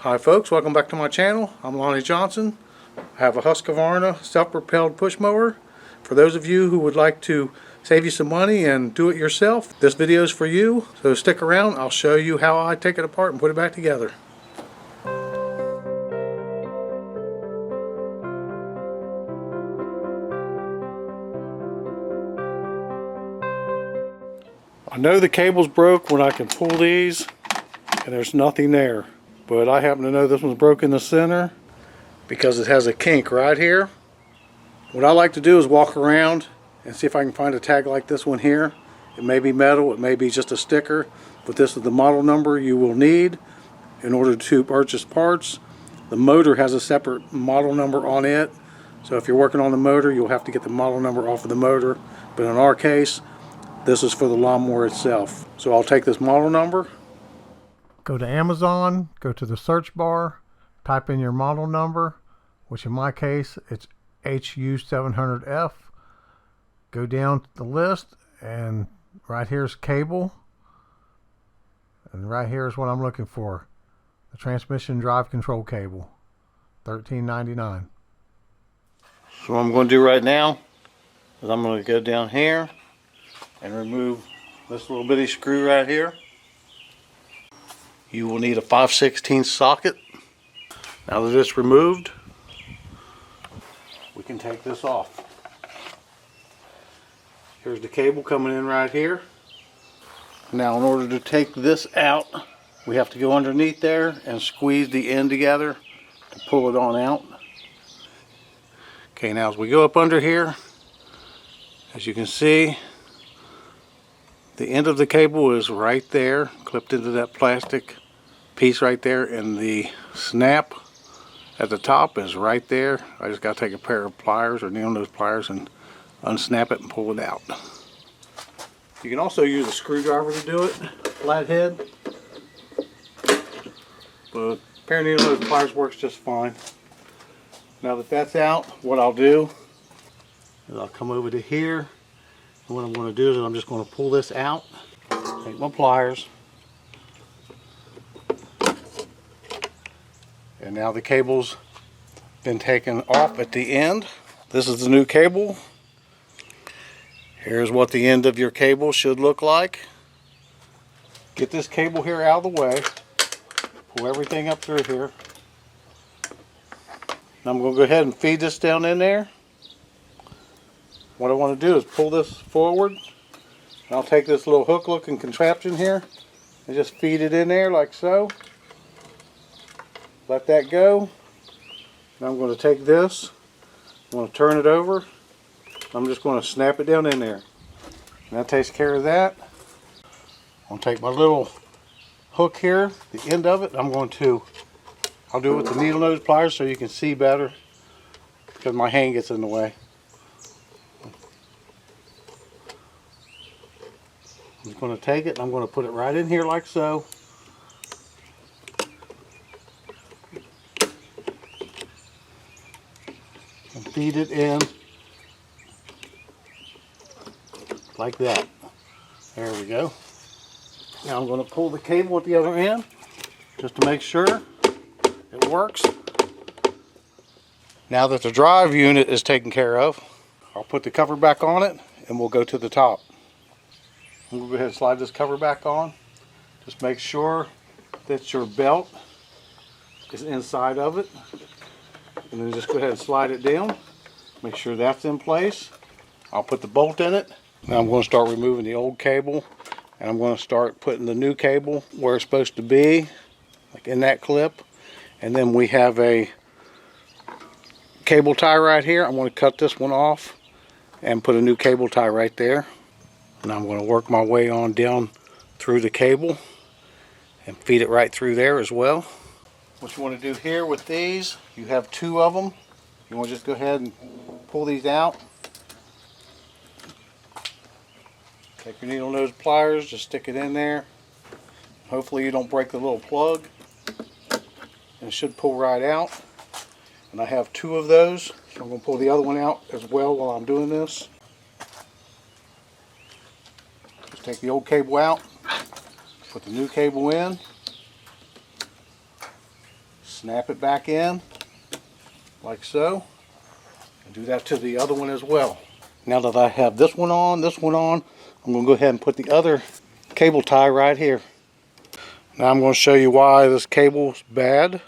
Hi folks, welcome back to my channel. I'm Lonnie Johnson. I have a Husqvarna self-propelled push mower. For those of you who would like to save you some money and do it yourself, this video is for you. So stick around, I'll show you how I take it apart and put it back together. I know the cable's broke when I can pull these and there's nothing there. But I happen to know this one's broken in the center because it has a kink right here. What I like to do is walk around and see if I can find a tag like this one here. It may be metal, it may be just a sticker, but this is the model number you will need in order to purchase parts. The motor has a separate model number on it, so if you're working on the motor, you'll have to get the model number off of the motor. But in our case, this is for the lawnmower itself. So I'll take this model number. Go to Amazon, go to the search bar, type in your model number, which in my case it's HU700F. Go down to the list, and right here's cable, and right here is what I'm looking for, the transmission drive control cable, $13.99. So what I'm going to do right now is I'm going to go down here and remove this little bitty screw right here. You will need a 5/16 socket. Now that it's removed, we can take this off. Here's the cable coming in right here. Now in order to take this out, we have to go underneath there and squeeze the end together to pull it on out. Okay, now as we go up under here, as you can see, the end of the cable is right there, clipped into that plastic piece right there, and the snap at the top is right there. I just got to take a pair of pliers or nail nose pliers and unsnap it and pull it out. You can also use a screwdriver to do it, flathead, but a pair of nail nose pliers works just fine. Now that that's out, what I'll do is I'll come over to here. And what I'm going to do is I'm just going to pull this out, take my pliers, and now the cable's been taken off at the end. This is the new cable. Here's what the end of your cable should look like. Get this cable here out of the way, pull everything up through here. Now I'm going to go ahead and feed this down in there. What I want to do is pull this forward, and I'll take this little hook looking contraption here and just feed it in there like so. Let that go. Now I'm going to take this, I'm going to turn it over, I'm just going to snap it down in there. And that takes care of that. I'm going to take my little hook here, the end of it, I'll do it with the needle nose pliers so you can see better because my hand gets in the way. I'm just going to take it and I'm going to put it right in here like so. And feed it in like that. There we go. Now I'm going to pull the cable at the other end just to make sure it works. Now that the drive unit is taken care of, I'll put the cover back on it and we'll go to the top. I'm going to go ahead and slide this cover back on. Just make sure that your belt is inside of it. And then just go ahead and slide it down. Make sure that's in place. I'll put the bolt in it. Now I'm going to start removing the old cable. And I'm going to start putting the new cable where it's supposed to be, like in that clip. And then we have a cable tie right here. I'm going to cut this one off and put a new cable tie right there. And I'm going to work my way on down through the cable and feed it right through there as well. What you want to do here with these, you have two of them. You want to just go ahead and pull these out. Take your needle nose pliers, just stick it in there. Hopefully you don't break the little plug. And it should pull right out. And I have two of those, so I'm going to pull the other one out as well while I'm doing this. Just take the old cable out, put the new cable in, snap it back in like so, and do that to the other one as well. Now that I have this one on, I'm going to go ahead and put the other cable tie right here. Now I'm going to show you why this cable is bad.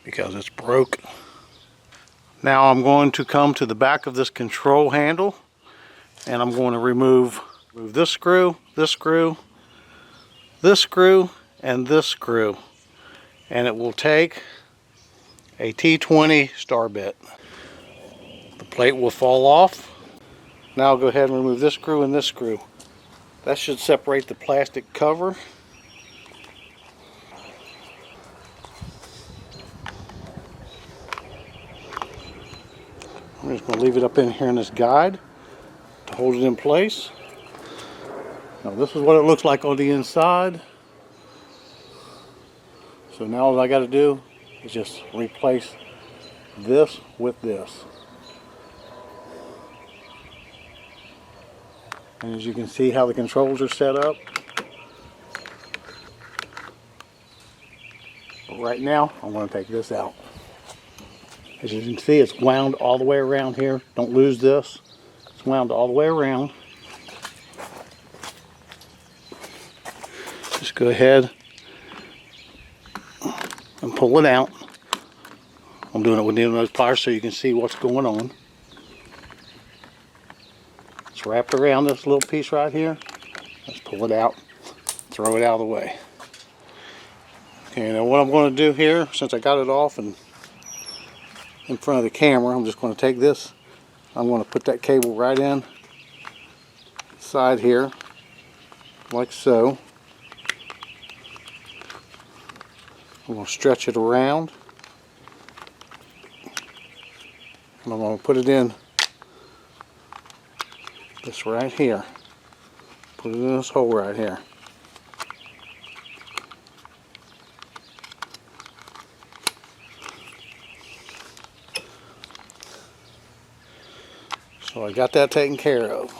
Because it's broke. Now I'm going to come to the back of this control handle, and I'm going to remove this screw, this screw, this screw, and this screw. And it will take a T20 star bit. The plate will fall off. Now I'll go ahead and remove this screw and this screw. That should separate the plastic cover. I'm just going to leave it up in here in this guide to hold it in place. Now this is what it looks like on the inside. So now all I got to do is just replace this with this. And as you can see how the controls are set up. But right now I'm going to take this out. As you can see, it's wound all the way around here. Don't lose this. It's wound all the way around. Just go ahead and pull it out. I'm doing it with needle nose pliers so you can see what's going on. It's wrapped around this little piece right here. Let's pull it out, throw it out of the way. Okay, now what I'm going to do here, since I got it off and in front of the camera, I'm just going to take this, I'm going to put that cable right in side here like so. I'm going to stretch it around, and I'm going to put it in this right here. Put it in this hole right here. So I got that taken care of.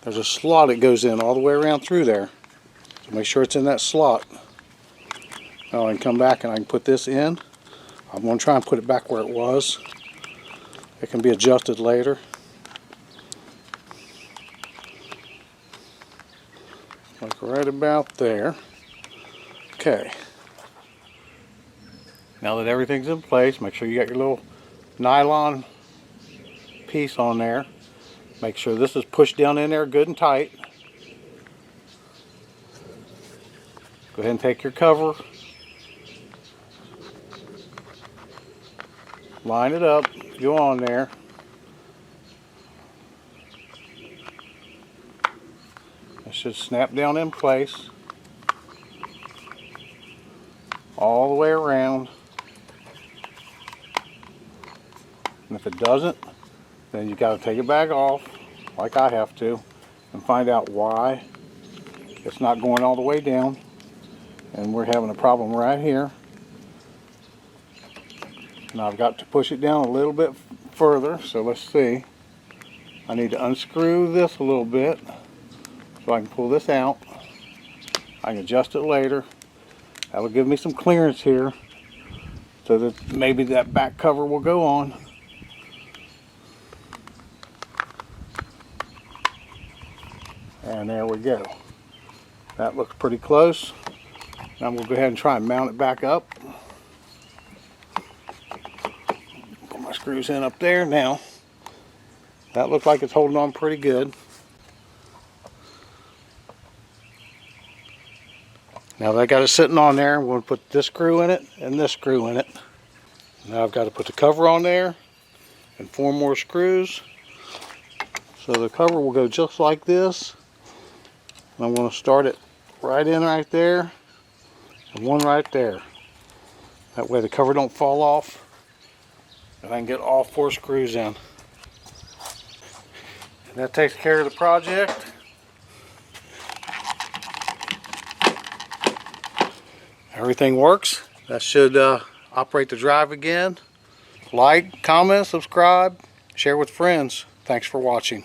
There's a slot that goes in all the way around through there. So make sure it's in that slot. Now I can come back and I can put this in. I'm going to try and put it back where it was. It can be adjusted later. Like right about there. Okay. Now that everything's in place, make sure you got your little nylon piece on there. Make sure this is pushed down in there good and tight. Go ahead and take your cover, line it up, go on there. It should snap down in place all the way around. And if it doesn't, then you got to take it back off, like I have to, and find out why it's not going all the way down. And we're having a problem right here. Now I've got to push it down a little bit further, so let's see. I need to unscrew this a little bit so I can pull this out. I can adjust it later. That'll give me some clearance here so that maybe that back cover will go on. And there we go. That looks pretty close. Now I'm going to go ahead and try and mount it back up. Put my screws in up there now. That looks like it's holding on pretty good. Now that I got it sitting on there, I'm going to put this screw in it and this screw in it. Now I've got to put the cover on there and 4 more screws. So the cover will go just like this. I'm going to start it right in right there and one right there. That way the cover don't fall off and I can get all 4 screws in. And that takes care of the project. Everything works. That should operate the drive again. Like, comment, subscribe, share with friends. Thanks for watching.